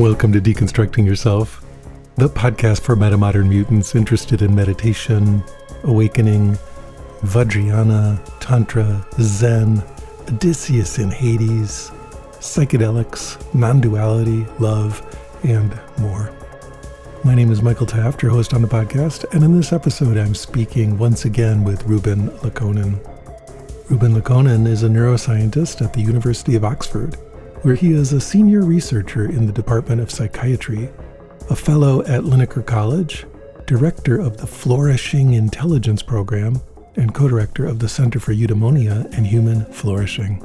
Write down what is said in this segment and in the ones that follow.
Welcome to Deconstructing Yourself, the podcast for metamodern mutants interested in meditation, awakening, Vajrayana, Tantra, Zen, Odysseus in Hades, psychedelics, non-duality, love, and more. My name is Michael Taft, your host on the podcast, and in this episode I'm speaking once again with Ruben Laukkonen. Ruben Laukkonen is a neuroscientist at the University of Oxford, where he is a senior researcher in the Department of Psychiatry, a fellow at Linacre College, director of the Flourishing Intelligence Program, and co-director of the Center for Eudaimonia and Human Flourishing.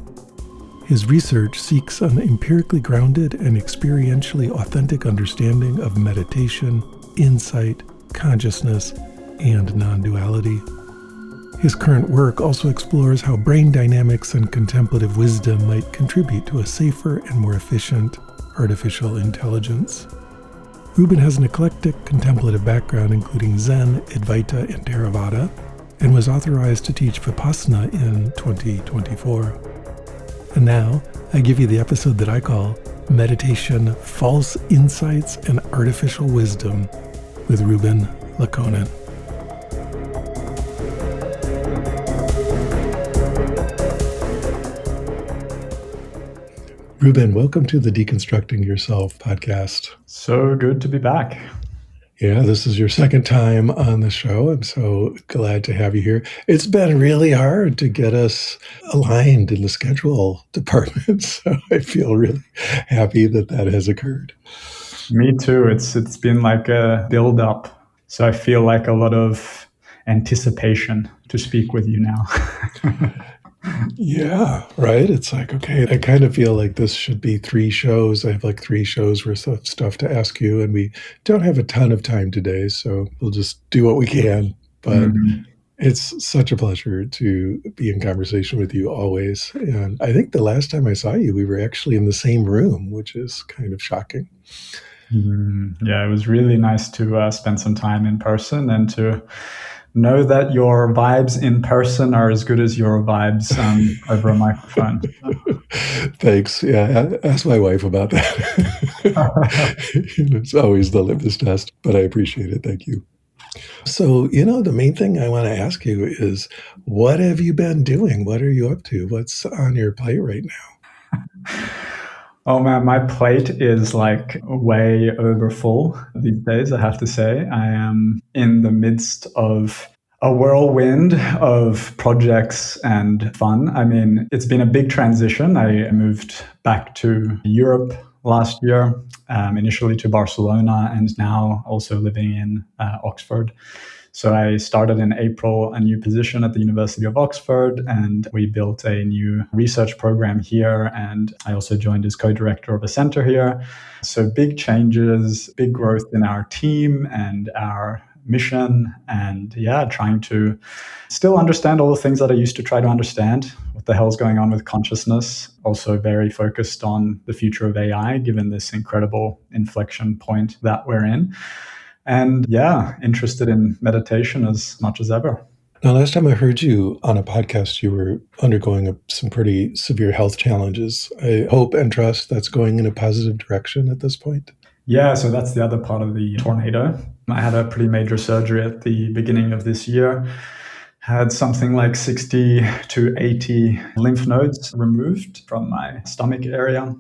His research seeks an empirically grounded and experientially authentic understanding of meditation, insight, consciousness, and non-duality. His current work also explores how brain dynamics and contemplative wisdom might contribute to a safer and more efficient artificial intelligence. Ruben has an eclectic contemplative background including Zen, Advaita, and Theravada, and was authorized to teach Vipassana in 2024. And now, I give you the episode that I call Meditation, False Insights, and Artificial Wisdom with Ruben Laukkonen. Ruben, welcome to the Deconstructing Yourself podcast. So good to be back. Yeah, this is your second time on the show. I'm so glad to have you here. It's been really hard to get us aligned in the schedule department, so I feel really happy that that has occurred. Me too. It's been like a build-up, so I feel like a lot of anticipation to speak with you now. Yeah, right. It's like, okay, I kind of feel like this should be 3 shows. I have like 3 shows worth of stuff to ask you, and we don't have a ton of time today, so we'll just do what we can. But It's such a pleasure to be in conversation with you always. And I think the last time I saw you, we were actually in the same room, which is kind of shocking. Yeah, it was really nice to spend some time in person and to know that your vibes in person are as good as your vibes over a microphone. Thanks. Yeah, ask my wife about that. It's always the litmus test, but I appreciate it. Thank you. So, the main thing I want to ask you is, what have you been doing? What are you up to? What's on your plate right now? Oh man, my plate is like way over full these days, I have to say. I am in the midst of a whirlwind of projects and fun. I mean, it's been a big transition. I moved back to Europe last year, initially to Barcelona, and now also living in Oxford. So I started in April a new position at the University of Oxford, and we built a new research program here. And I also joined as co-director of a center here. So big changes, big growth in our team and our mission, and trying to still understand all the things that I used to try to understand. What the hell's going on with consciousness? Also very focused on the future of AI, given this incredible inflection point that we're in. And interested in meditation as much as ever. Now, last time I heard you on a podcast, you were undergoing some pretty severe health challenges. I hope and trust that's going in a positive direction at this point. Yeah, so that's the other part of the tornado. I had a pretty major surgery at the beginning of this year. Had something like 60 to 80 lymph nodes removed from my stomach area.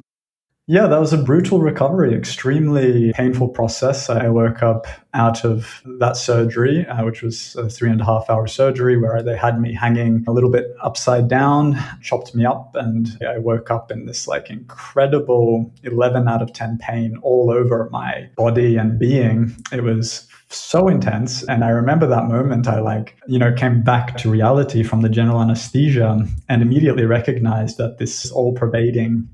Yeah, that was a brutal recovery, extremely painful process. I woke up out of that surgery, which was a 3.5-hour surgery where they had me hanging a little bit upside down, chopped me up, and I woke up in this like incredible 11 out of 10 pain all over my body and being. It was so intense. And I remember that moment I came back to reality from the general anesthesia and immediately recognized that this all-pervading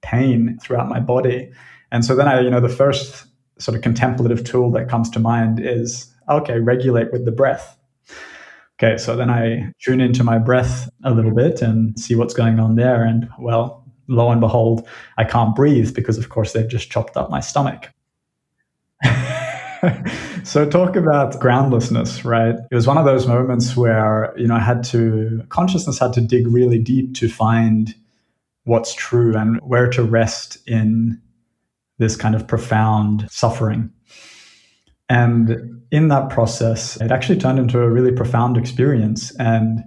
pain throughout my body. And so then the first sort of contemplative tool that comes to mind is, okay, regulate with the breath. Okay, so then I tune into my breath a little bit and see what's going on there. And well, lo and behold, I can't breathe because, of course, they've just chopped up my stomach. So talk about groundlessness, right? It was one of those moments where, consciousness had to dig really deep to find what's true and where to rest in this kind of profound suffering. And in that process, it actually turned into a really profound experience, and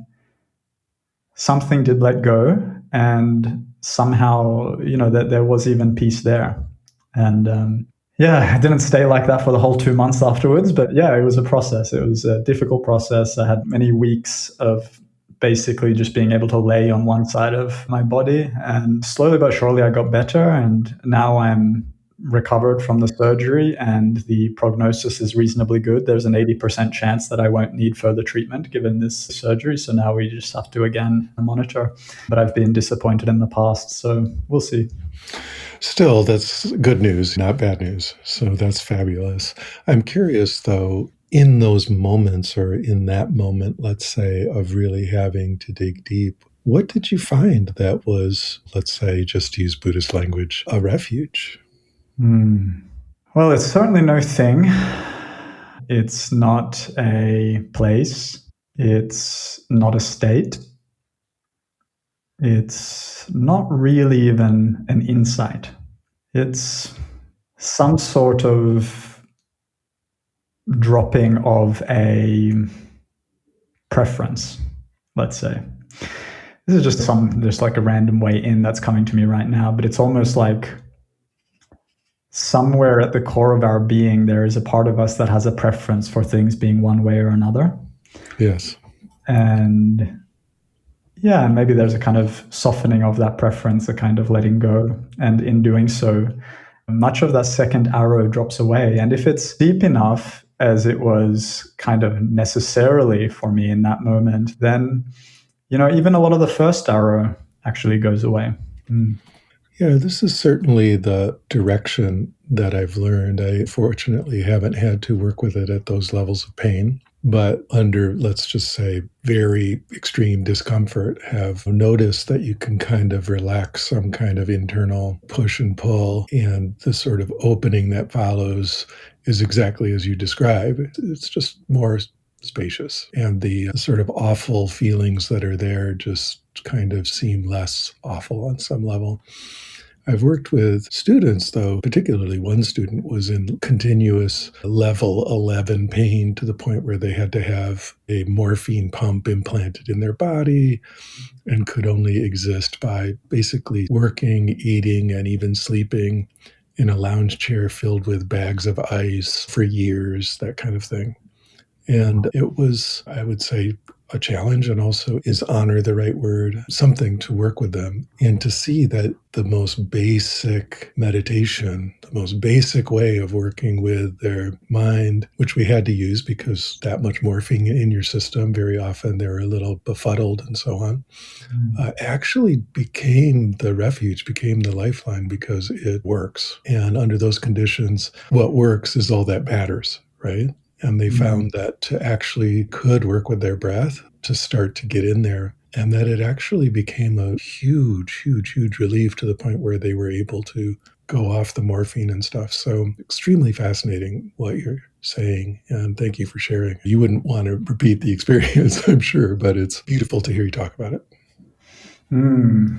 something did let go, and somehow, that there was even peace there. And yeah, I didn't stay like that for the whole 2 months afterwards, but yeah, it was a process. It was a difficult process. I had many weeks of basically just being able to lay on one side of my body, and slowly but surely I got better, and now I'm recovered from the surgery and the prognosis is reasonably good. There's an 80% chance that I won't need further treatment given this surgery. So now we just have to again monitor. But I've been disappointed in the past, so we'll see. Still, that's good news, not bad news. So that's fabulous. I'm curious, though, in those moments or in that moment, let's say, of really having to dig deep, what did you find that was, let's say, just to use Buddhist language, a refuge? Well, it's certainly no thing. It's not a place. It's not a state. It's not really even an insight. It's some sort of dropping of a preference, let's say. This is just like a random way in that's coming to me right now, but it's almost like somewhere at the core of our being, there is a part of us that has a preference for things being one way or another. Yes. And yeah, and maybe there's a kind of softening of that preference, a kind of letting go. And in doing so, much of that second arrow drops away. And if it's deep enough, as it was kind of necessarily for me in that moment, then, even a lot of the first arrow actually goes away. Yeah, this is certainly the direction that I've learned. I fortunately haven't had to work with it at those levels of pain, but under, let's just say, very extreme discomfort, have noticed that you can kind of relax some kind of internal push and pull, and the sort of opening that follows is exactly as you describe. It's just more spacious, and the sort of awful feelings that are there just kind of seem less awful on some level. I've worked with students, though, particularly one student was in continuous level 11 pain to the point where they had to have a morphine pump implanted in their body and could only exist by basically working, eating, and even sleeping in a lounge chair filled with bags of ice for years, that kind of thing. And it was, I would say, a challenge, and also, is honor the right word, something to work with them and to see that the most basic meditation, the most basic way of working with their mind, which we had to use because that much morphine in your system, very often they're a little befuddled and so on, actually became the refuge, became the lifeline, because it works. And under those conditions, what works is all that matters, right? And they found that to actually could work with their breath to start to get in there, and that it actually became a huge, huge, huge relief to the point where they were able to go off the morphine and stuff. So extremely fascinating what you're saying, and thank you for sharing. You wouldn't want to repeat the experience, I'm sure, but it's beautiful to hear you talk about it.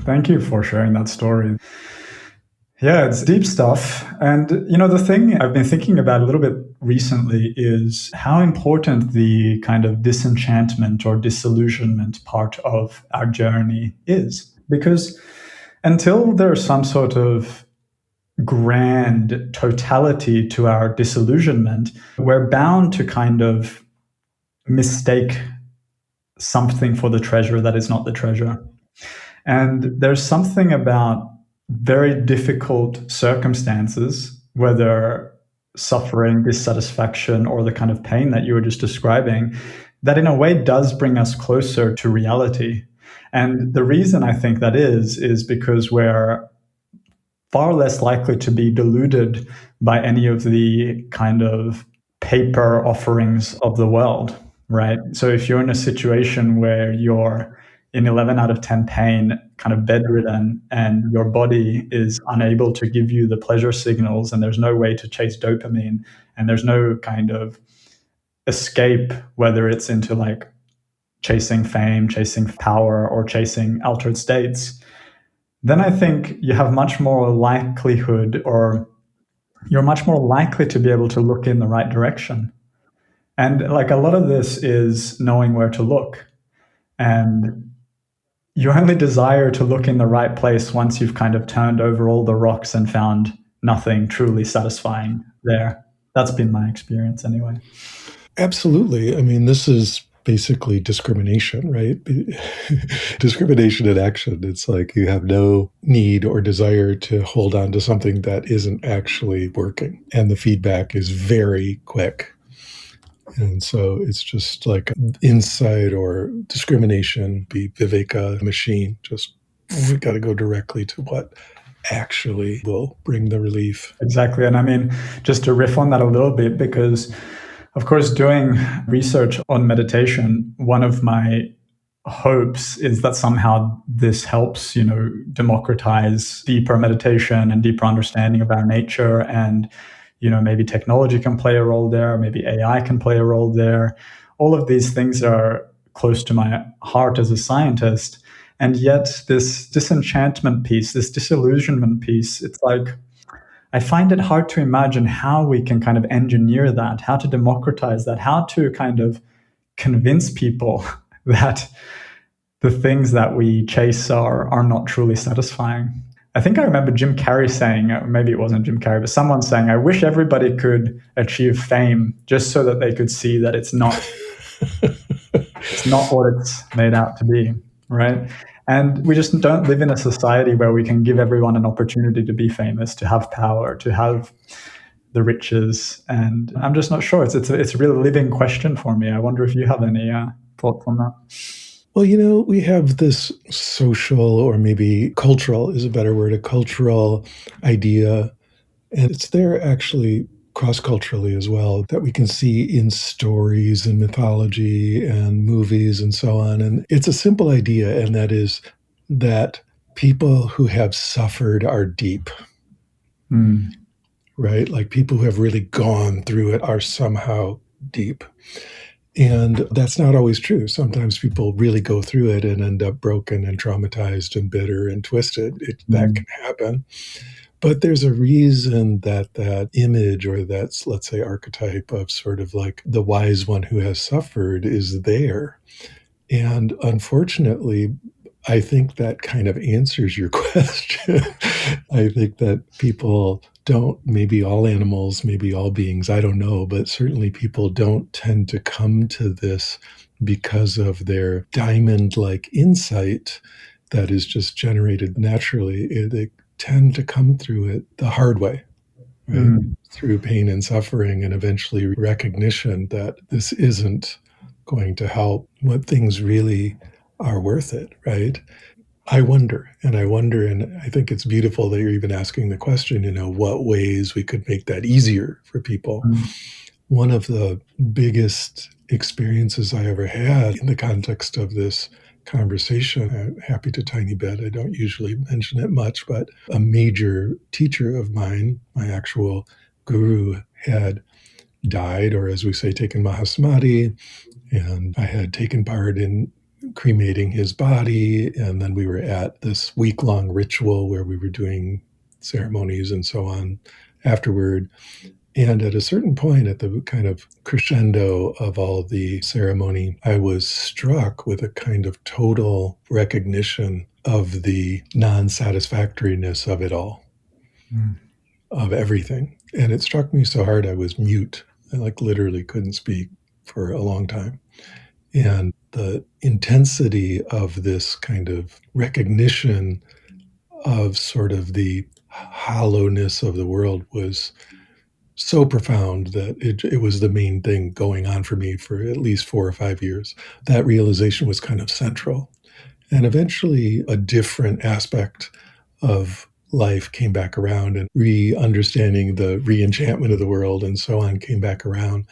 Thank you for sharing that story. Yeah, it's deep stuff. And, the thing I've been thinking about a little bit recently is how important the kind of disenchantment or disillusionment part of our journey is. Because until there's some sort of grand totality to our disillusionment, we're bound to kind of mistake something for the treasure that is not the treasure. And there's something about very difficult circumstances, whether suffering, dissatisfaction, or the kind of pain that you were just describing, that in a way does bring us closer to reality. And the reason I think that is because we're far less likely to be deluded by any of the kind of paper offerings of the world, right? So if you're in a situation where you're in 11 out of 10 pain, kind of bedridden, and your body is unable to give you the pleasure signals, and there's no way to chase dopamine, and there's no kind of escape, whether it's into like chasing fame, chasing power, or chasing altered states, then I think you have much more likelihood or you're much more likely to be able to look in the right direction. And like a lot of this is knowing where to look. And you only desire to look in the right place once you've kind of turned over all the rocks and found nothing truly satisfying there. That's been my experience anyway. Absolutely. I mean, this is basically discrimination, right? Discrimination in action. It's like you have no need or desire to hold on to something that isn't actually working. And the feedback is very quick. And so it's just like insight or discrimination, be viveka machine. Just we got to go directly to what actually will bring the relief. Exactly. And I mean, just to riff on that a little bit, because of course, doing research on meditation, one of my hopes is that somehow this helps, democratize deeper meditation and deeper understanding of our nature. And, maybe technology can play a role there, maybe AI can play a role there. All of these things are close to my heart as a scientist. And yet this disenchantment piece, this disillusionment piece, it's like, I find it hard to imagine how we can kind of engineer that, how to democratize that, how to kind of convince people that the things that we chase are not truly satisfying. I think I remember Jim Carrey saying, maybe it wasn't Jim Carrey, but someone saying, I wish everybody could achieve fame just so that they could see that it's not what it's made out to be, right? And we just don't live in a society where we can give everyone an opportunity to be famous, to have power, to have the riches. And I'm just not sure. It's a really living question for me. I wonder if you have any thoughts on that. Well, we have this social, or maybe cultural is a better word, a cultural idea. And it's there actually cross-culturally as well, that we can see in stories and mythology and movies and so on. And it's a simple idea, and that is that people who have suffered are deep, right? Like people who have really gone through it are somehow deep. And that's not always true. Sometimes people really go through it and end up broken and traumatized and bitter and twisted. That can happen. But there's a reason that image, or that's, let's say, archetype of sort of like the wise one who has suffered is there. And unfortunately, I think that kind of answers your question. I think that people don't, maybe all animals, maybe all beings, I don't know, but certainly people don't tend to come to this because of their diamond-like insight that is just generated naturally. They tend to come through it the hard way, right? Through pain and suffering, and eventually recognition that this isn't going to help, what things really are worth it, right? I wonder, and I think it's beautiful that you're even asking the question, what ways we could make that easier for people. One of the biggest experiences I ever had in the context of this conversation, I'm happy to tiny bit, I don't usually mention it much, but a major teacher of mine, my actual guru, had died, or as we say, taken Mahasamadhi, and I had taken part in cremating his body. And then we were at this week-long ritual where we were doing ceremonies and so on afterward. And at a certain point, at the kind of crescendo of all the ceremony, I was struck with a kind of total recognition of the non-satisfactoriness of it all, of everything. And it struck me so hard I was mute. I literally couldn't speak for a long time. And the intensity of this kind of recognition of sort of the hollowness of the world was so profound that it was the main thing going on for me for at least 4 or 5 years. That realization was kind of central. And eventually a different aspect of life came back around, and re-understanding the re-enchantment of the world and so on came back around.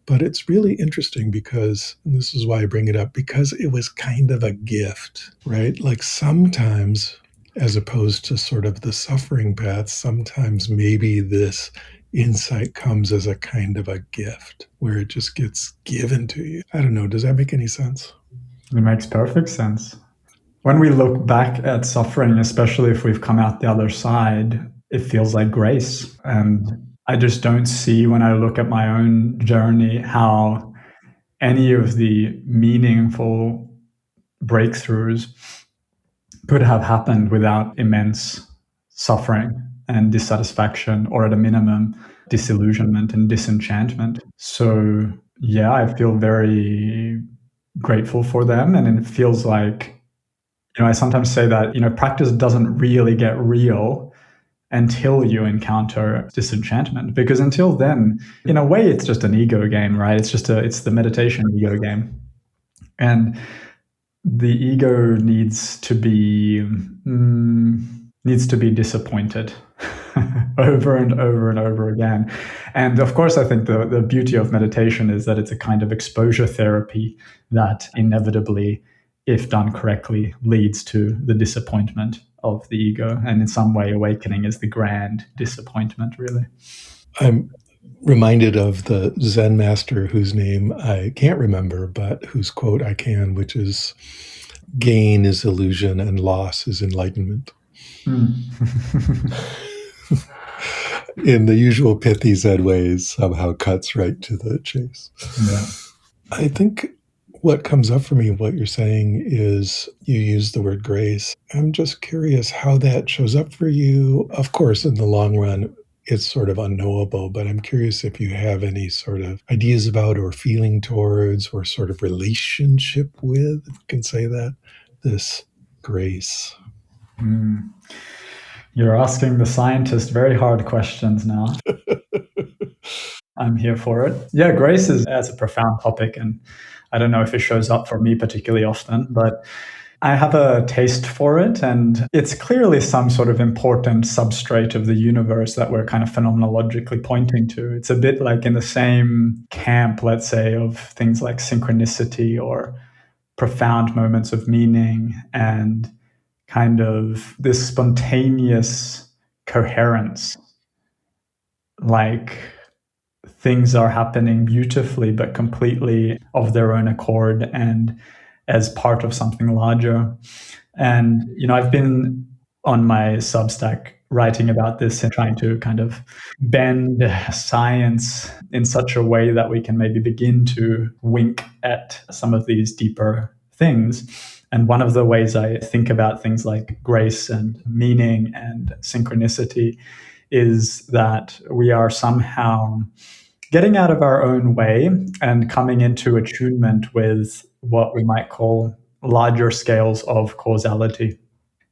But it's really interesting because, and this is why I bring it up, because it was kind of a gift, right? Like sometimes, as opposed to sort of the suffering path, sometimes maybe this insight comes as a kind of a gift where it just gets given to you. I don't know. Does that make any sense? It makes perfect sense. When we look back at suffering, especially if we've come out the other side, it feels like grace. And I just don't see, when I look at my own journey, how any of the meaningful breakthroughs could have happened without immense suffering and dissatisfaction, or at a minimum, disillusionment and disenchantment. So, yeah, I feel very grateful for them. And it feels like, I sometimes say that, practice doesn't really get real until you encounter disenchantment, because until then, in a way, it's just an ego game, right? It's the meditation ego game. And the ego needs to be disappointed over and over and over again. And of course, I think the beauty of meditation is that it's a kind of exposure therapy that inevitably, if done correctly, leads to the disappointment of the ego. And in some way, awakening is the grand disappointment, really. I'm reminded of the Zen master whose name I can't remember, but whose quote I can, which is, "Gain is illusion and loss is enlightenment." In the usual pithy Zen ways, somehow cuts right to the chase. Yeah. I think what comes up for me, what you're saying, is you use the word grace. I'm just curious how that shows up for you. Of course, in the long run, it's sort of unknowable, but I'm curious if you have any sort of ideas about, or feeling towards, or sort of relationship with, if we can say that, this grace. You're asking the scientist very hard questions now. I'm here for it. Yeah, grace is a profound topic, and I don't know if it shows up for me particularly often, but I have a taste for it, and it's clearly some sort of important substrate of the universe that we're kind of phenomenologically pointing to. It's a bit like in the same camp, let's say, of things like synchronicity or profound moments of meaning, and kind of this spontaneous coherence, like things are happening beautifully but completely of their own accord and as part of something larger. And I've been on my Substack writing about this and trying to kind of bend science in such a way that we can maybe begin to wink at some of these deeper things. And one of the ways I think about things like grace and meaning and synchronicity is that we are somehow getting out of our own way and coming into attunement with what we might call larger scales of causality.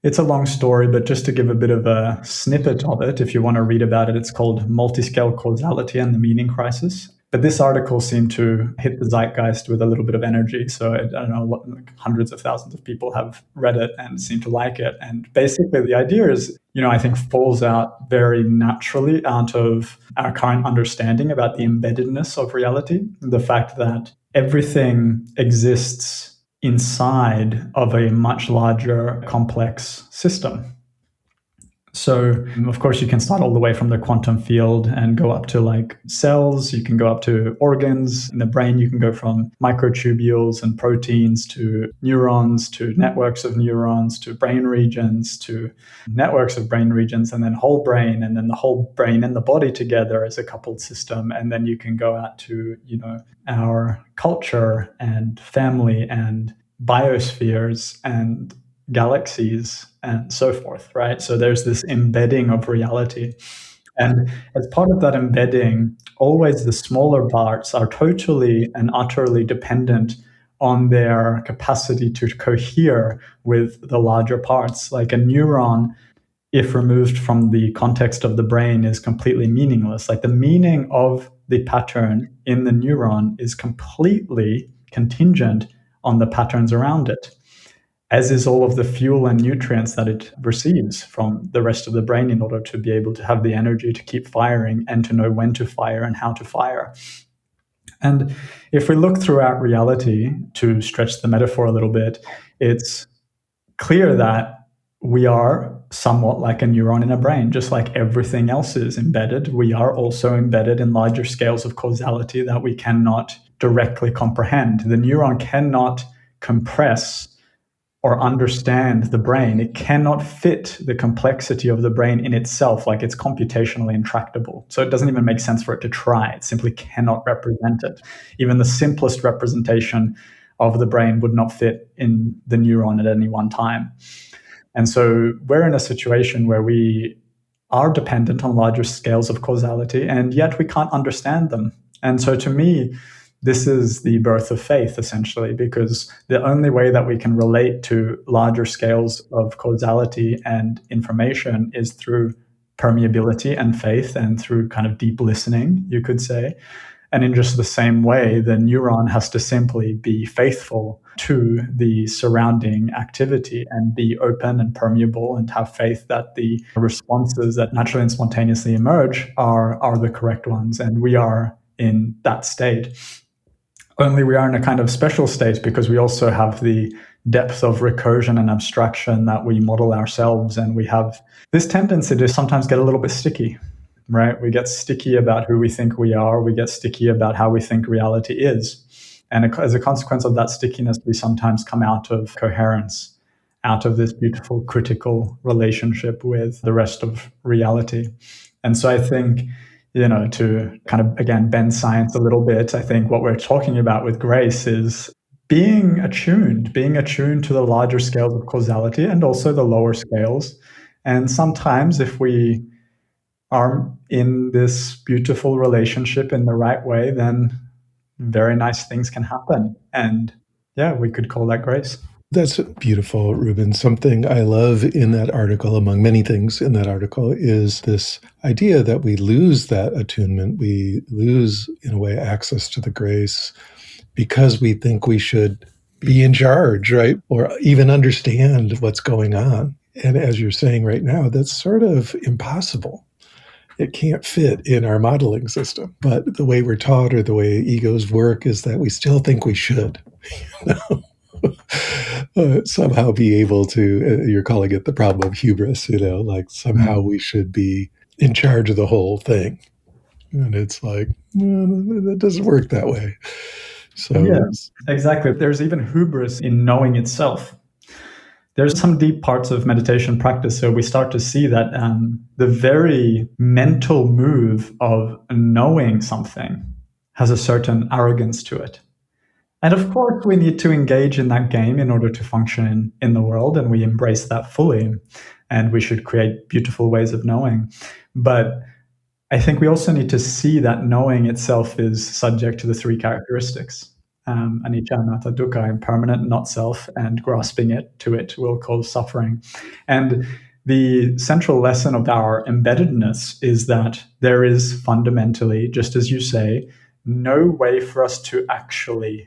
It's a long story, but just to give a bit of a snippet of it, if you want to read about it, it's called Multiscale Causality and the Meaning Crisis. But this article seemed to hit the zeitgeist with a little bit of energy. So I don't know, hundreds of thousands of people have read it and seem to like it. And basically the idea is, I think falls out very naturally out of our current understanding about the embeddedness of reality. The fact that everything exists inside of a much larger complex system. So, of course, you can start all the way from the quantum field and go up to like cells. You can go up to organs. In the brain, you can go from microtubules and proteins to neurons, to networks of neurons, to brain regions, to networks of brain regions, and then whole brain, and then the whole brain and the body together as a coupled system. And then you can go out to, our culture and family and biospheres and galaxies and so forth, right? So there's this embedding of reality. And as part of that embedding, always the smaller parts are totally and utterly dependent on their capacity to cohere with the larger parts. Like a neuron, if removed from the context of the brain, is completely meaningless. Like the meaning of the pattern in the neuron is completely contingent on the patterns around it, as is all of the fuel and nutrients that it receives from the rest of the brain in order to be able to have the energy to keep firing and to know when to fire and how to fire. And if we look throughout reality, to stretch the metaphor a little bit, it's clear that we are somewhat like a neuron in a brain. Just like everything else is embedded, we are also embedded in larger scales of causality that we cannot directly comprehend. The neuron cannot compress or understand the brain. It cannot fit the complexity of the brain in itself, like it's computationally intractable. So it doesn't even make sense for it to try. It simply cannot represent it. Even the simplest representation of the brain would not fit in the neuron at any one time. And so we're in a situation where we are dependent on larger scales of causality, and yet we can't understand them. And so to me, this is the birth of faith, essentially, because the only way that we can relate to larger scales of causality and information is through permeability and faith, and through kind of deep listening, you could say. And in just the same way, the neuron has to simply be faithful to the surrounding activity and be open and permeable and have faith that the responses that naturally and spontaneously emerge are the correct ones. And we are in that state. Only we are in a kind of special state because we also have the depth of recursion and abstraction that we model ourselves. And we have this tendency to sometimes get a little bit sticky, right? We get sticky about who we think we are. We get sticky about how we think reality is. And as a consequence of that stickiness, we sometimes come out of coherence, out of this beautiful critical relationship with the rest of reality. And so I think, to kind of, again, bend science a little bit, I think what we're talking about with grace is being attuned to the larger scales of causality and also the lower scales. And sometimes if we are in this beautiful relationship in the right way, then very nice things can happen. And yeah, we could call that grace. That's beautiful, Ruben. Something I love in that article, among many things in that article, is this idea that we lose that attunement. We lose, in a way, access to the grace because we think we should be in charge, right? Or even understand what's going on. And as you're saying right now, that's sort of impossible. It can't fit in our modeling system. But the way we're taught or the way egos work is that we still think we should. Somehow be able to, you're calling it the problem of hubris, like somehow we should be in charge of the whole thing. And it's like, that doesn't work that way. So yeah, exactly. There's even hubris in knowing itself. There's some deep parts of meditation practice. So we start to see that the very mental move of knowing something has a certain arrogance to it. And of course, we need to engage in that game in order to function in the world, and we embrace that fully. And we should create beautiful ways of knowing. But I think we also need to see that knowing itself is subject to the three characteristics. Anicca, anatta, dukkha, impermanent, not self, and grasping to it will cause suffering. And the central lesson of our embeddedness is that there is fundamentally, just as you say, no way for us to actually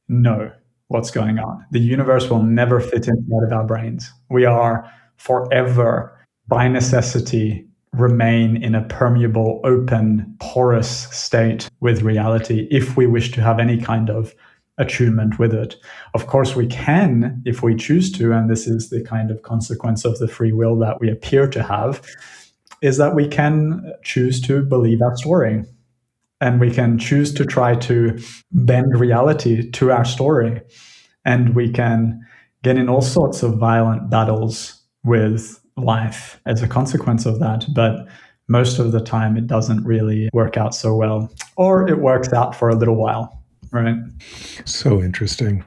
know what's going on. The universe will never fit inside of our brains. We are forever, by necessity, remain in a permeable, open, porous state with reality if we wish to have any kind of attunement with it. Of course, we can if we choose to, and this is the kind of consequence of the free will that we appear to have, is that we can choose to believe our story. And we can choose to try to bend reality to our story. And we can get in all sorts of violent battles with life as a consequence of that. But most of the time, it doesn't really work out so well, or it works out for a little while, right? So interesting.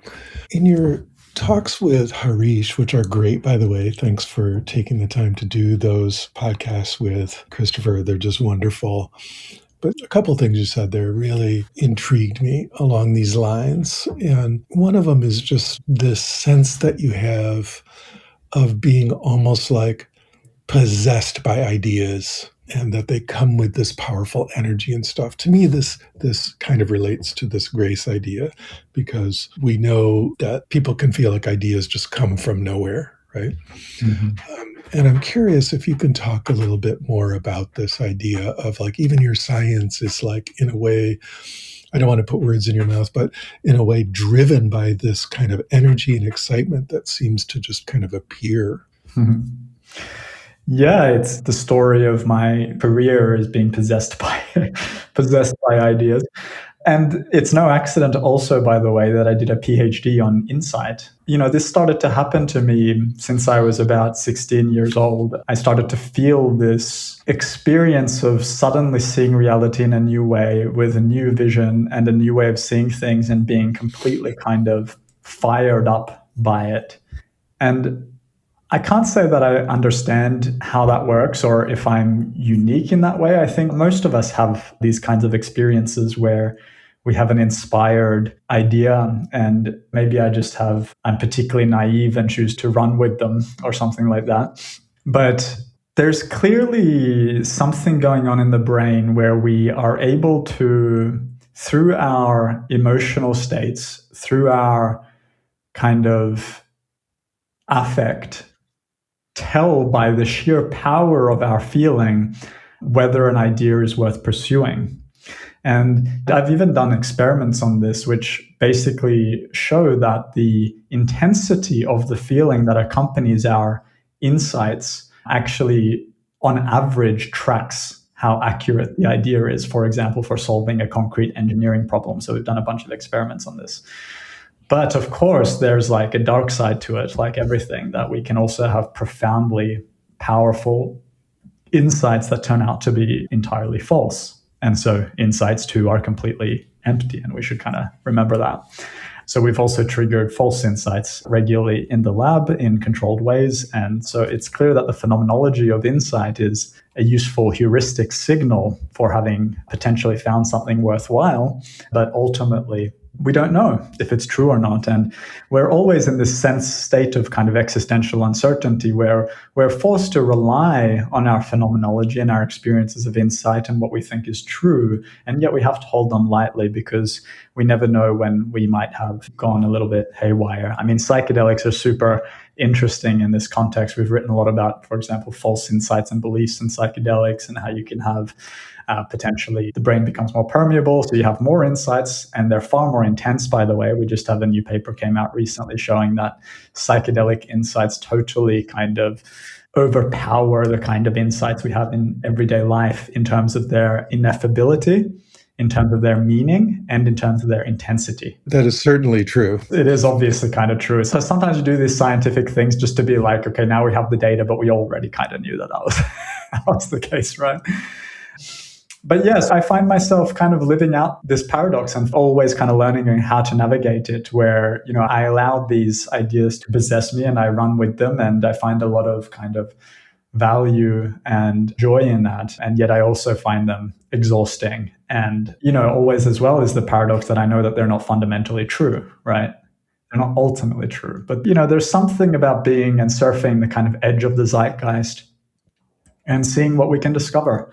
In your talks with Harish, which are great, by the way, thanks for taking the time to do those podcasts with Christopher. They're just wonderful. But a couple of things you said there really intrigued me along these lines. And one of them is just this sense that you have of being almost like possessed by ideas and that they come with this powerful energy and stuff. To me, this kind of relates to this grace idea because we know that people can feel like ideas just come from nowhere, right? Mm-hmm. And I'm curious if you can talk a little bit more about this idea of like even your science is like in a way, I don't want to put words in your mouth, but in a way driven by this kind of energy and excitement that seems to just kind of appear. Mm-hmm. Yeah, it's the story of my career is being possessed by ideas. And it's no accident also, by the way, that I did a PhD on insight. This started to happen to me since I was about 16 years old. I started to feel this experience of suddenly seeing reality in a new way with a new vision and a new way of seeing things and being completely kind of fired up by it. And I can't say that I understand how that works or if I'm unique in that way. I think most of us have these kinds of experiences where we have an inspired idea and maybe I'm particularly naive and choose to run with them or something like that. But there's clearly something going on in the brain where we are able to, through our emotional states, through our kind of affect, tell by the sheer power of our feeling whether an idea is worth pursuing. And I've even done experiments on this, which basically show that the intensity of the feeling that accompanies our insights actually, on average, tracks how accurate the idea is, for example, for solving a concrete engineering problem. So we've done a bunch of experiments on this. But of course, there's like a dark side to it, like everything, that we can also have profoundly powerful insights that turn out to be entirely false. And so insights too are completely empty, and we should kind of remember that. So we've also triggered false insights regularly in the lab in controlled ways. And so it's clear that the phenomenology of insight is a useful heuristic signal for having potentially found something worthwhile. But ultimately, we don't know if it's true or not. And we're always in this state of kind of existential uncertainty where we're forced to rely on our phenomenology and our experiences of insight and what we think is true. And yet we have to hold them lightly because we never know when we might have gone a little bit haywire. I mean, psychedelics are super interesting in this context. We've written a lot about, for example, false insights and beliefs in psychedelics and how you can have potentially the brain becomes more permeable, so you have more insights, and they're far more intense, by the way. We just have a new paper came out recently showing that psychedelic insights totally kind of overpower the kind of insights we have in everyday life in terms of their ineffability, in terms of their meaning, and in terms of their intensity. That is certainly true. It is obviously kind of true. So sometimes you do these scientific things just to be like, okay, now we have the data, but we already kind of knew that was the case, right? But yes, I find myself kind of living out this paradox and always kind of learning how to navigate it, where, I allow these ideas to possess me and I run with them, and I find a lot of kind of value and joy in that. And yet I also find them exhausting. And, always as well is the paradox that I know that they're not fundamentally true, right? They're not ultimately true. But, there's something about being and surfing the kind of edge of the zeitgeist and seeing what we can discover.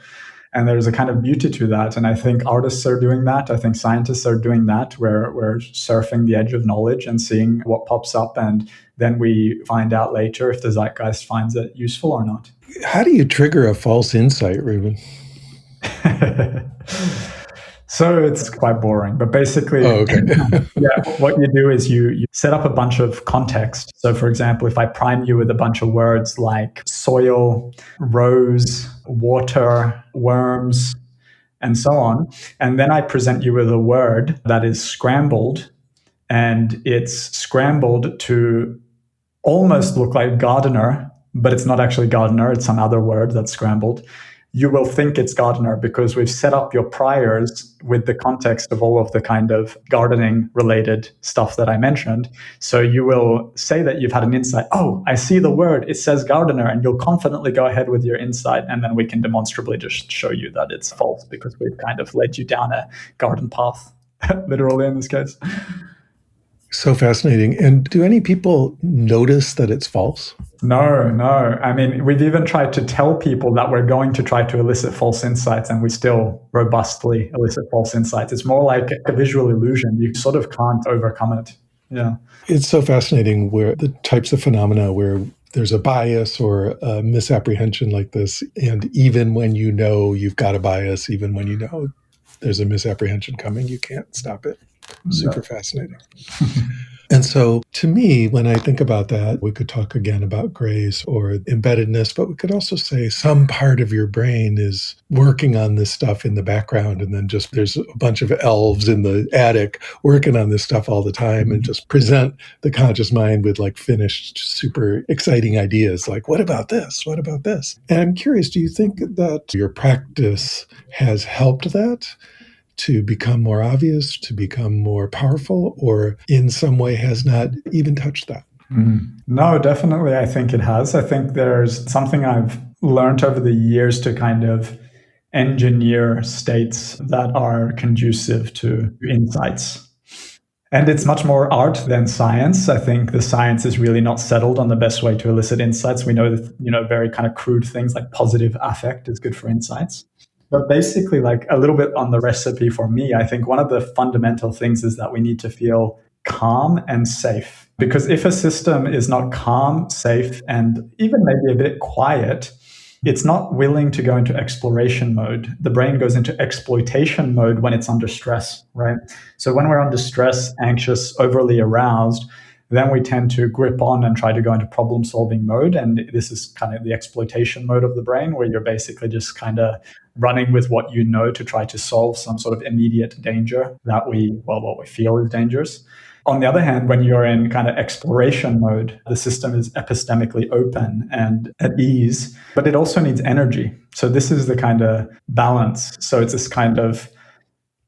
And there's a kind of beauty to that. And I think artists are doing that. I think scientists are doing that, where we're surfing the edge of knowledge and seeing what pops up. And then we find out later if the zeitgeist finds it useful or not. How do you trigger a false insight, Ruben? So it's quite boring, but basically, okay. What you do is you set up a bunch of context. So for example, if I prime you with a bunch of words like soil, rose, water, worms, and so on, and then I present you with a word that is scrambled, and it's scrambled to almost look like gardener, but it's not actually gardener, it's some other word that's scrambled. You will think it's gardener because we've set up your priors with the context of all of the kind of gardening related stuff that I mentioned. So you will say that you've had an insight. Oh, I see the word. It says gardener. And you'll confidently go ahead with your insight. And then we can demonstrably just show you that it's false because we've kind of led you down a garden path, literally in this case. So fascinating. And do any people notice that it's false? No. I mean, we've even tried to tell people that we're going to try to elicit false insights, and we still robustly elicit false insights. It's more like a visual illusion. You sort of can't overcome it. Yeah. It's so fascinating where the types of phenomena where there's a bias or a misapprehension like this. And even when you know you've got a bias, even when you know there's a misapprehension coming, you can't stop it. Super fascinating. And so to me, when I think about that, we could talk again about grace or embeddedness, but we could also say some part of your brain is working on this stuff in the background. And then just there's a bunch of elves in the attic working on this stuff all the time and just present the conscious mind with like finished, super exciting ideas. Like, what about this? What about this? And I'm curious, do you think that your practice has helped that to become more obvious, to become more powerful, or in some way has not even touched that? No, definitely. I think it has. I think there's something I've learned over the years to kind of engineer states that are conducive to insights. And it's much more art than science. I think the science is really not settled on the best way to elicit insights. We know that, very kind of crude things like positive affect is good for insights. But basically, like a little bit on the recipe for me, I think one of the fundamental things is that we need to feel calm and safe. Because if a system is not calm, safe, and even maybe a bit quiet, it's not willing to go into exploration mode. The brain goes into exploitation mode when it's under stress, right? So when we're under stress, anxious, overly aroused, then we tend to grip on and try to go into problem-solving mode. And this is kind of the exploitation mode of the brain, where you're basically just kind of running with what you know to try to solve some sort of immediate danger that what we feel is dangerous. On the other hand, when you're in kind of exploration mode, the system is epistemically open and at ease, but it also needs energy. So this is the kind of balance. So it's this kind of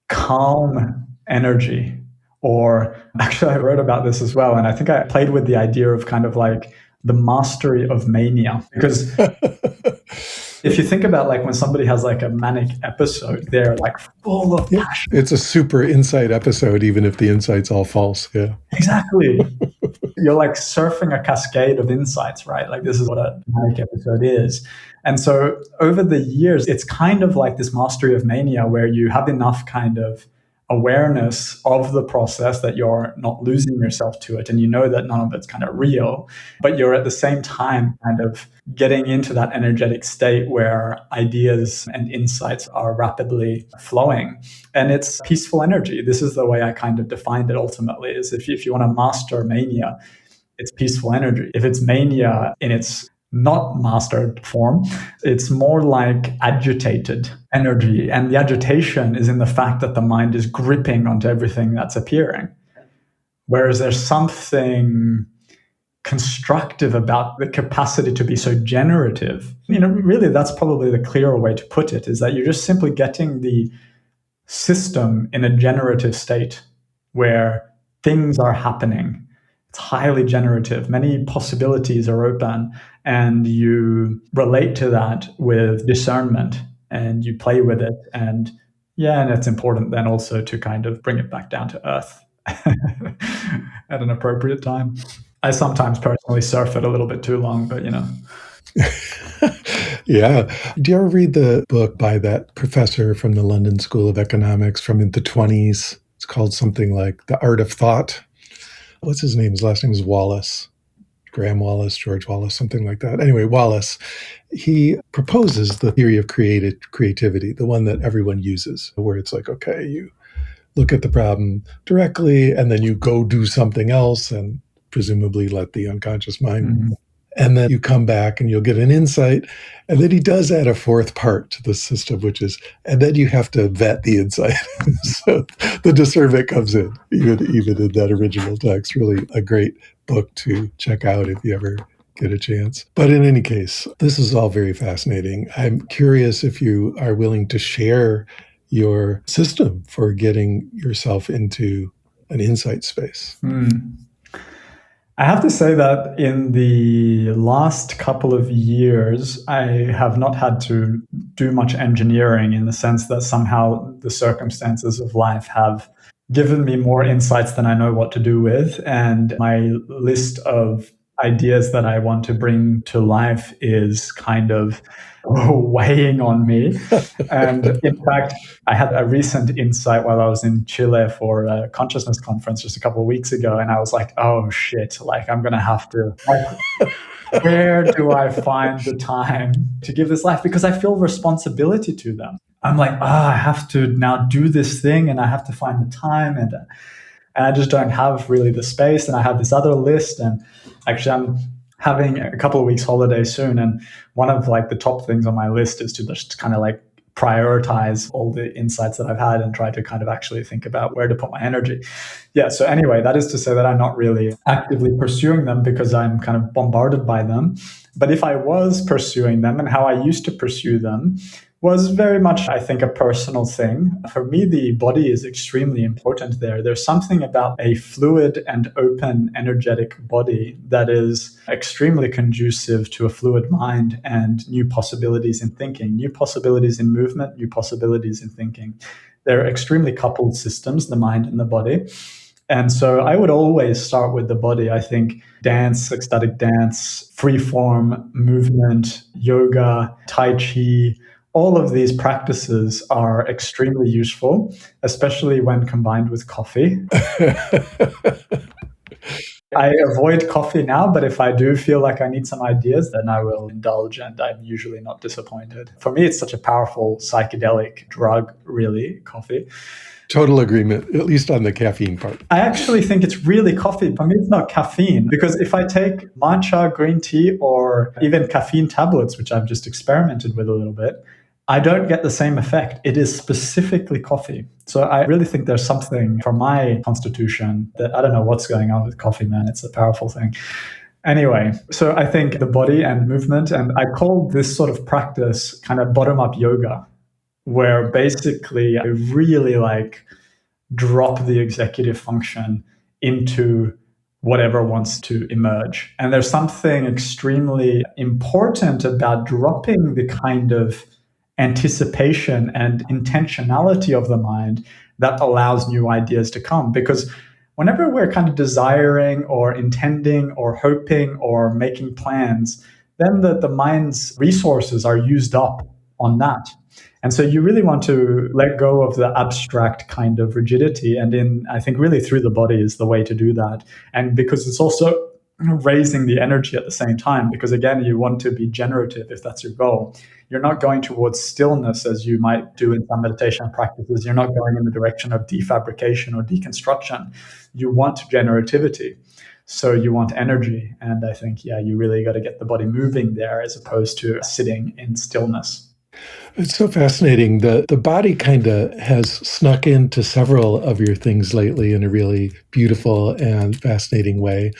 calm energy. Or actually, I wrote about this as well. And I think I played with the idea of kind of like the mastery of mania. Because if you think about like when somebody has like a manic episode, they're like full of passion. It's a super insight episode, even if the insight's all false. Yeah. Exactly. You're like surfing a cascade of insights, right? Like this is what a manic episode is. And so over the years, it's kind of like this mastery of mania where you have enough kind of awareness of the process that you're not losing yourself to it. And you know that none of it's kind of real, but you're at the same time kind of getting into that energetic state where ideas and insights are rapidly flowing. And it's peaceful energy. This is the way I kind of defined it ultimately, is if you want to master mania, it's peaceful energy. If it's mania in its not mastered form, it's more like agitated energy. And the agitation is in the fact that the mind is gripping onto everything that's appearing. Whereas there's something constructive about the capacity to be so generative. Really, that's probably the clearer way to put it, is that you're just simply getting the system in a generative state where things are happening. It's highly generative. Many possibilities are open, and you relate to that with discernment and you play with it. And it's important then also to kind of bring it back down to earth at an appropriate time. I sometimes personally surf it a little bit too long, but Yeah. Do you ever read the book by that professor from the London School of Economics from the 1920s? It's called something like The Art of Thought. What's his name? His last name is Wallace. Graham Wallace, George Wallace, something like that. Anyway, Wallace, he proposes the theory of creativity, the one that everyone uses, where it's like, okay, you look at the problem directly, and then you go do something else and presumably let the unconscious mind. And then you come back and you'll get an insight. And then he does add a fourth part to the system, which is, and then you have to vet the insight. So the discernment comes in, even in that original text. Really a great book to check out if you ever get a chance. But in any case, this is all very fascinating. I'm curious if you are willing to share your system for getting yourself into an insight space. I have to say that in the last couple of years, I have not had to do much engineering, in the sense that somehow the circumstances of life have given me more insights than I know what to do with. And my list of ideas that I want to bring to life is kind of weighing on me. And in fact, I had a recent insight while I was in Chile for a consciousness conference just a couple of weeks ago. And I was like, oh shit, like I'm going to have to, where do I find the time to give this life? Because I feel responsibility to them. I'm like, I have to now do this thing and I have to find the time. And I just don't have really the space. And I have this other list. And actually, I'm having a couple of weeks holiday soon. And one of like the top things on my list is to just kind of like prioritize all the insights that I've had and try to kind of actually think about where to put my energy. Yeah. So anyway, that is to say that I'm not really actively pursuing them because I'm kind of bombarded by them. But if I was pursuing them, and how I used to pursue them was very much, I think, a personal thing. For me, the body is extremely important there. There's something about a fluid and open, energetic body that is extremely conducive to a fluid mind and new possibilities in thinking, new possibilities in movement, new possibilities in thinking. They're extremely coupled systems, the mind and the body. And so I would always start with the body. I think dance, ecstatic dance, free form movement, yoga, Tai Chi, all of these practices are extremely useful, especially when combined with coffee. I avoid coffee now, but if I do feel like I need some ideas, then I will indulge, and I'm usually not disappointed. For me, it's such a powerful psychedelic drug, really, coffee. Total agreement, at least on the caffeine part. I actually think it's really coffee. For me, it's not caffeine, because if I take matcha, green tea, or even caffeine tablets, which I've just experimented with a little bit, I don't get the same effect. It is specifically coffee. So I really think there's something for my constitution that I don't know what's going on with coffee, man. It's a powerful thing. Anyway, so I think the body and movement, and I call this sort of practice kind of bottom-up yoga, where basically I really like drop the executive function into whatever wants to emerge. And there's something extremely important about dropping the kind of anticipation and intentionality of the mind that allows new ideas to come. Because whenever we're kind of desiring or intending or hoping or making plans, then the mind's resources are used up on that. And so you really want to let go of the abstract kind of rigidity. And I think really through the body is the way to do that. And because it's also raising the energy at the same time, because again, you want to be generative if that's your goal. You're not going towards stillness as you might do in some meditation practices. You're not going in the direction of defabrication or deconstruction. You want generativity. So you want energy. And I think, you really got to get the body moving there as opposed to sitting in stillness. It's so fascinating. The body kind of has snuck into several of your things lately in a really beautiful and fascinating way.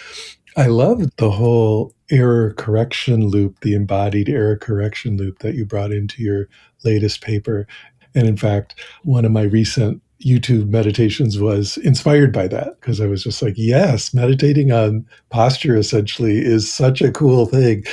I love the whole error correction loop, the embodied error correction loop that you brought into your latest paper. And in fact, one of my recent YouTube meditations was inspired by that, because I was just like, yes, meditating on posture essentially is such a cool thing.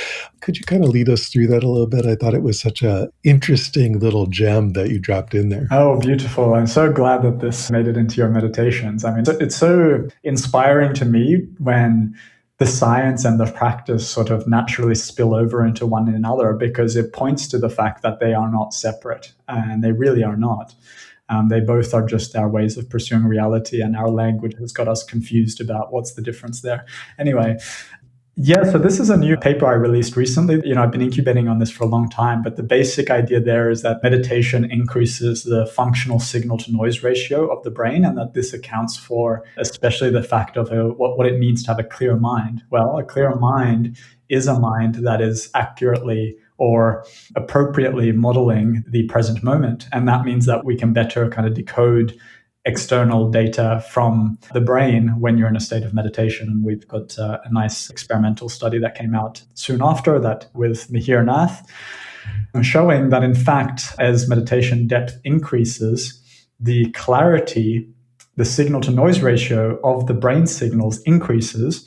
Could you kind of lead us through that a little bit? I thought it was such an interesting little gem that you dropped in there. Oh, beautiful. I'm so glad that this made it into your meditations. I mean, it's so inspiring to me when the science and the practice sort of naturally spill over into one another, because it points to the fact that they are not separate, and they really are not. They both are just our ways of pursuing reality, and our language has got us confused about what's the difference there. Anyway, so this is a new paper I released recently. I've been incubating on this for a long time, but the basic idea there is that meditation increases the functional signal to noise ratio of the brain, and that this accounts for especially the fact of what it means to have a clear mind. Well, a clear mind is a mind that is accurately or appropriately modeling the present moment. And that means that we can better kind of decode external data from the brain when you're in a state of meditation. And we've got a nice experimental study that came out soon after that with Mihir Nath, showing that in fact, as meditation depth increases, the clarity, the signal to noise ratio of the brain signals increases,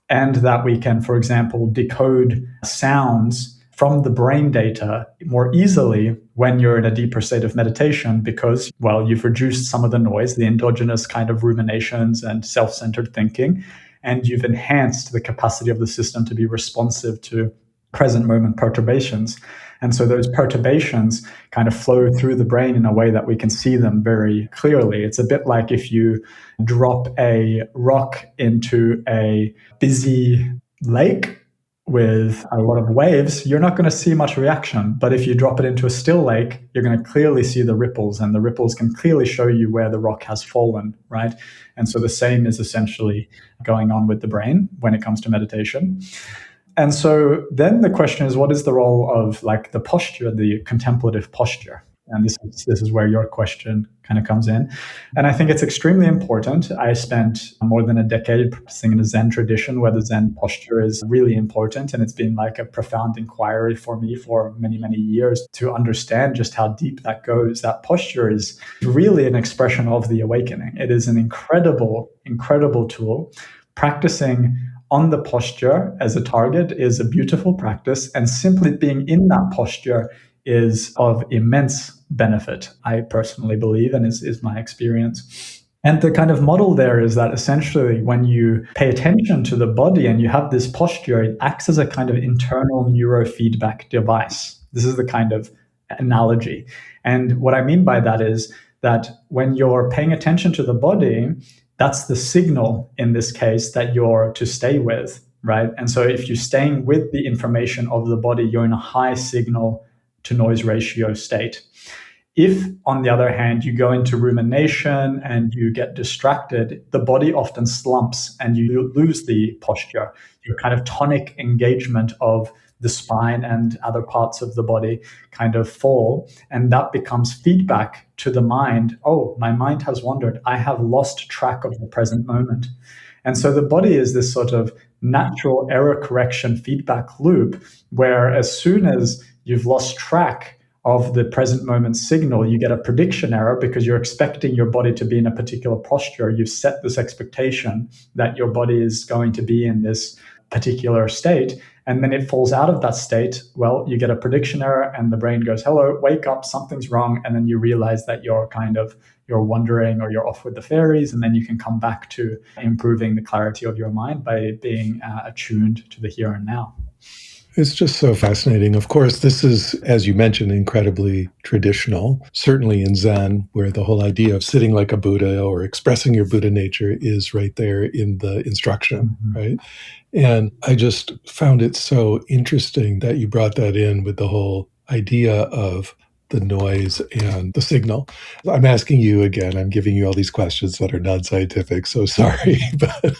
and that we can, for example, decode sounds from the brain data more easily when you're in a deeper state of meditation, because, well, you've reduced some of the noise, the endogenous kind of ruminations and self-centered thinking, and you've enhanced the capacity of the system to be responsive to present moment perturbations. And so those perturbations kind of flow through the brain in a way that we can see them very clearly. It's a bit like if you drop a rock into a busy lake, with a lot of waves, you're not going to see much reaction. But if you drop it into a still lake, you're going to clearly see the ripples, and the ripples can clearly show you where the rock has fallen, right? And so the same is essentially going on with the brain when it comes to meditation. And so then the question is, what is the role of like the posture, the contemplative posture? And this is where your question kind of comes in. And I think it's extremely important. I spent more than a decade practicing in a Zen tradition where the Zen posture is really important. And it's been like a profound inquiry for me for many, many years to understand just how deep that goes. That posture is really an expression of the awakening. It is an incredible, incredible tool. Practicing on the posture as a target is a beautiful practice. And simply being in that posture is of immense benefit, I personally believe, and is my experience. And the kind of model there is that essentially when you pay attention to the body and you have this posture, it acts as a kind of internal neurofeedback device. This is the kind of analogy. And what I mean by that is that when you're paying attention to the body, that's the signal in this case that you're to stay with, right? And so if you're staying with the information of the body, you're in a high signal to noise ratio state. If, on the other hand, you go into rumination and you get distracted, the body often slumps and you lose the posture. Your kind of tonic engagement of the spine and other parts of the body kind of fall, and that becomes feedback to the mind. Oh, my mind has wandered. I have lost track of the present moment. And so the body is this sort of natural error correction feedback loop where as soon as you've lost track of the present moment signal, you get a prediction error because you're expecting your body to be in a particular posture. You've set this expectation that your body is going to be in this particular state, and then it falls out of that state. Well, you get a prediction error and the brain goes, hello, wake up, something's wrong. And then you realize that you're wandering or you're off with the fairies. And then you can come back to improving the clarity of your mind by being attuned to the here and now. It's just so fascinating. Of course, this is, as you mentioned, incredibly traditional, certainly in Zen, where the whole idea of sitting like a Buddha or expressing your Buddha nature is right there in the instruction, right? And I just found it so interesting that you brought that in with the whole idea of the noise and the signal. I'm asking you again, I'm giving you all these questions that are non-scientific, so sorry, but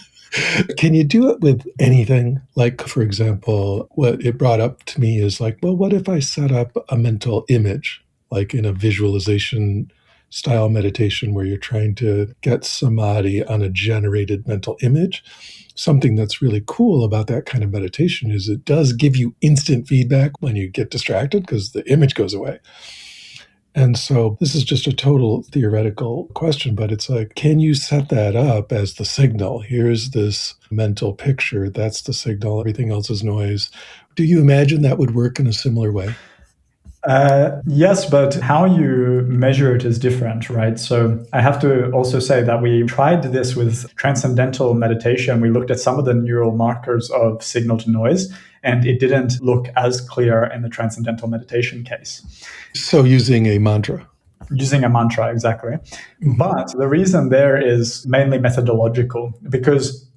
can you do it with anything? Like, for example, what it brought up to me is like, well, what if I set up a mental image, like in a visualization style meditation where you're trying to get samadhi on a generated mental image? Something that's really cool about that kind of meditation is it does give you instant feedback when you get distracted because the image goes away. And so this is just a total theoretical question, but it's like, can you set that up as the signal? Here's this mental picture. That's the signal. Everything else is noise. Do you imagine that would work in a similar way? Yes, but how you measure it is different, right? So I have to also say that we tried this with transcendental meditation. We looked at some of the neural markers of signal to noise, and it didn't look as clear in the transcendental meditation case. So using a mantra. Using a mantra, exactly. Mm-hmm. But the reason there is mainly methodological, because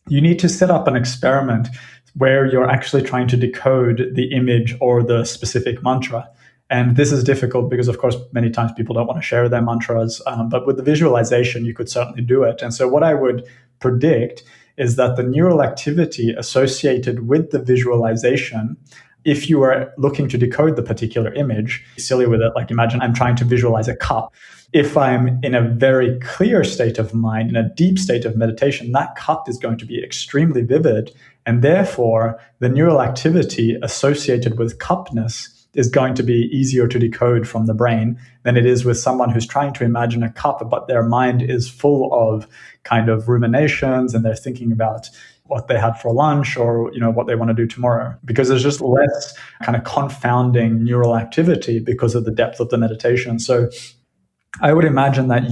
you need to set up an experiment where you're actually trying to decode the image or the specific mantra. And this is difficult because, of course, many times people don't want to share their mantras. But with the visualization, you could certainly do it. And so what I would predict is that the neural activity associated with the visualization, if you are looking to decode the particular image, silly with it, like imagine I'm trying to visualize a cup. If I'm in a very clear state of mind, in a deep state of meditation, that cup is going to be extremely vivid. And therefore, the neural activity associated with cupness is going to be easier to decode from the brain than it is with someone who's trying to imagine a cup, but their mind is full of kind of ruminations and they're thinking about what they had for lunch or what they want to do tomorrow, because there's just less kind of confounding neural activity because of the depth of the meditation. So I would imagine that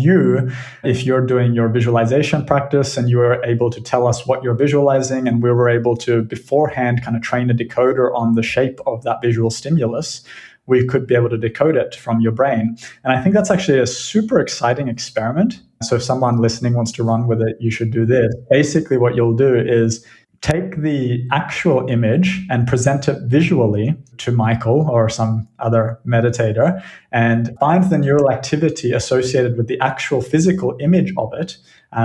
if you're doing your visualization practice and you are able to tell us what you're visualizing, and we were able to beforehand kind of train a decoder on the shape of that visual stimulus, we could be able to decode it from your brain. And I think that's actually a super exciting experiment. So if someone listening wants to run with it, you should do this. Basically, what you'll do is take the actual image and present it visually to Michael or some other meditator and find the neural activity associated with the actual physical image of it.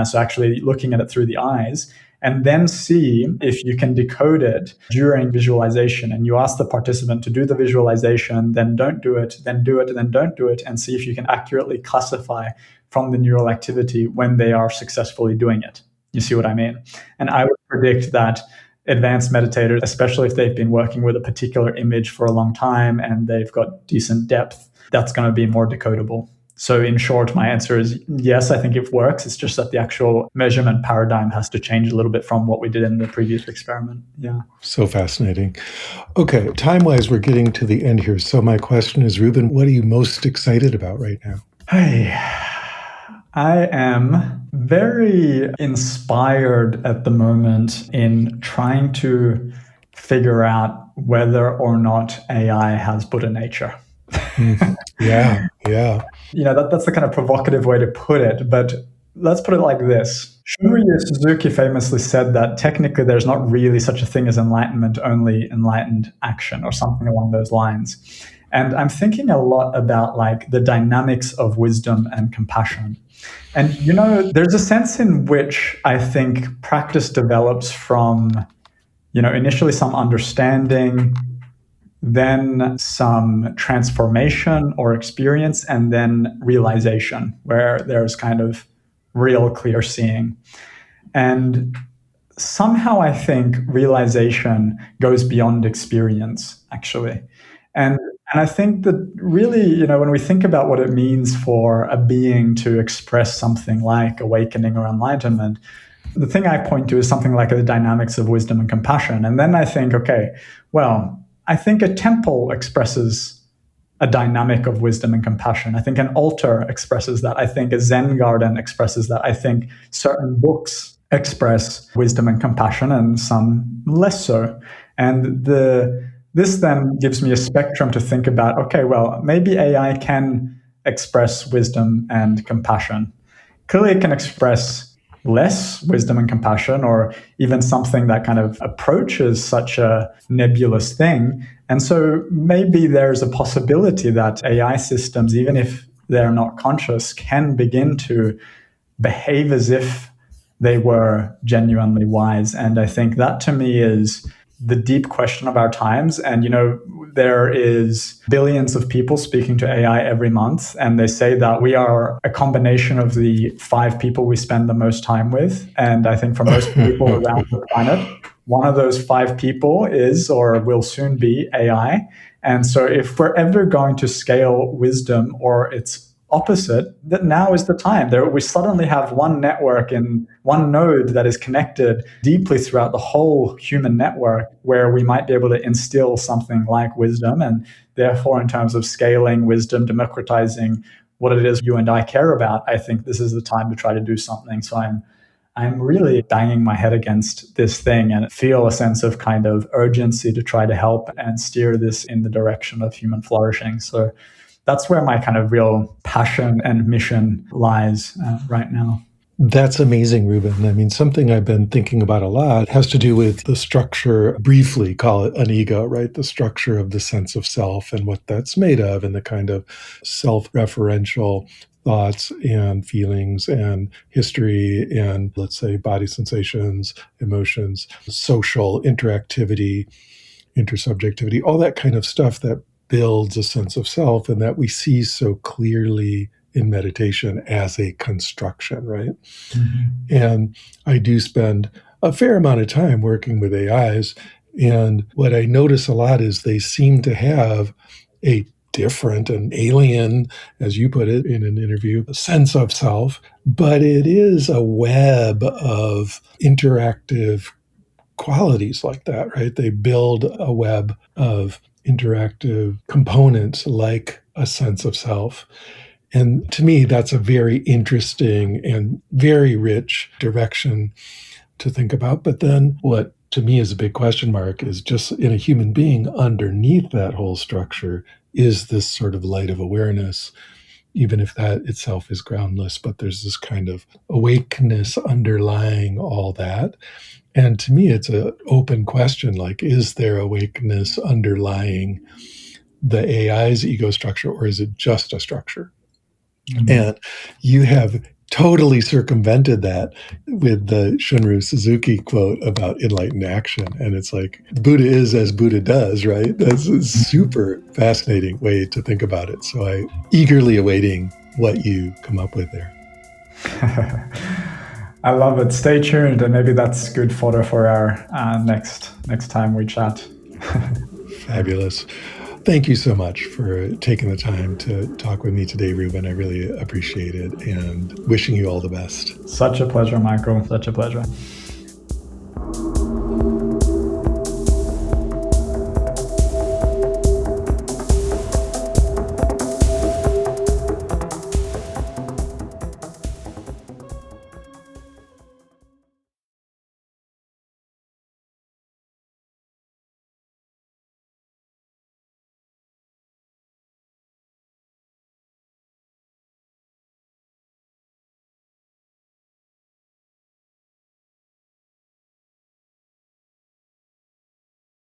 So actually looking at it through the eyes, and then see if you can decode it during visualization. And you ask the participant to do the visualization, then don't do it, then do it, and then don't do it, and see if you can accurately classify from the neural activity when they are successfully doing it. You see what I mean? And I would predict that advanced meditators, especially if they've been working with a particular image for a long time and they've got decent depth, that's going to be more decodable. So in short, my answer is yes, I think it works. It's just that the actual measurement paradigm has to change a little bit from what we did in the previous experiment. Yeah. So fascinating. Okay, time-wise, we're getting to the end here. So my question is, Ruben, what are you most excited about right now? Hey, I am very inspired at the moment in trying to figure out whether or not AI has Buddha nature. Yeah. That's the kind of provocative way to put it, but let's put it like this. Shunryu Suzuki famously said that technically there's not really such a thing as enlightenment, only enlightened action or something along those lines. And I'm thinking a lot about like the dynamics of wisdom and compassion. And, there's a sense in which I think practice develops from, initially some understanding, then some transformation or experience, and then realization, where there's kind of real clear seeing. And somehow I think realization goes beyond experience, actually. And I think that really, when we think about what it means for a being to express something like awakening or enlightenment, the thing I point to is something like the dynamics of wisdom and compassion. And then I think, okay, well, I think a temple expresses a dynamic of wisdom and compassion. I think an altar expresses that. I think a Zen garden expresses that. I think certain books express wisdom and compassion, and some less so. And this then gives me a spectrum to think about, okay, well, maybe AI can express wisdom and compassion. Clearly, it can express less wisdom and compassion, or even something that kind of approaches such a nebulous thing. And so maybe there's a possibility that AI systems, even if they're not conscious, can begin to behave as if they were genuinely wise. And I think that to me is the deep question of our times. And, there is billions of people speaking to AI every month, and they say that we are a combination of the 5 people we spend the most time with. And I think for most people around the planet, one of those 5 people is or will soon be AI. And so if we're ever going to scale wisdom or its opposite, that now is the time. We suddenly have one network and one node that is connected deeply throughout the whole human network, where we might be able to instill something like wisdom. And therefore, in terms of scaling wisdom, democratizing what it is you and I care about, I think this is the time to try to do something. So I'm really banging my head against this thing and feel a sense of kind of urgency to try to help and steer this in the direction of human flourishing. So that's where my kind of real passion and mission lies right now. That's amazing, Ruben. I mean, something I've been thinking about a lot has to do with the structure, briefly call it an ego, right? The structure of the sense of self and what that's made of, and the kind of self-referential thoughts and feelings and history and, let's say, body sensations, emotions, social interactivity, intersubjectivity, all that kind of stuff that builds a sense of self and that we see so clearly in meditation as a construction, right? Mm-hmm. And I do spend a fair amount of time working with AIs. And what I notice a lot is they seem to have a different and alien, as you put it in an interview, sense of self, but it is a web of interactive qualities like that, right? They build a web of interactive components like a sense of self. And to me, that's a very interesting and very rich direction to think about. But then what to me is a big question mark is just in a human being underneath that whole structure is this sort of light of awareness, even if that itself is groundless, but there's this kind of awakeness underlying all that. And to me, it's an open question, like, is there awakeness underlying the AI's ego structure, or is it just a structure? And you have totally circumvented that with the Shunryu Suzuki quote about enlightened action. And it's like, Buddha is as Buddha does, right? That's a super fascinating way to think about it. So I eagerly awaiting what you come up with there. I love it. Stay tuned, and maybe that's good fodder for our next time we chat. Fabulous. Thank you so much for taking the time to talk with me today, Ruben. I really appreciate it, and wishing you all the best. Such a pleasure, Michael. Such a pleasure.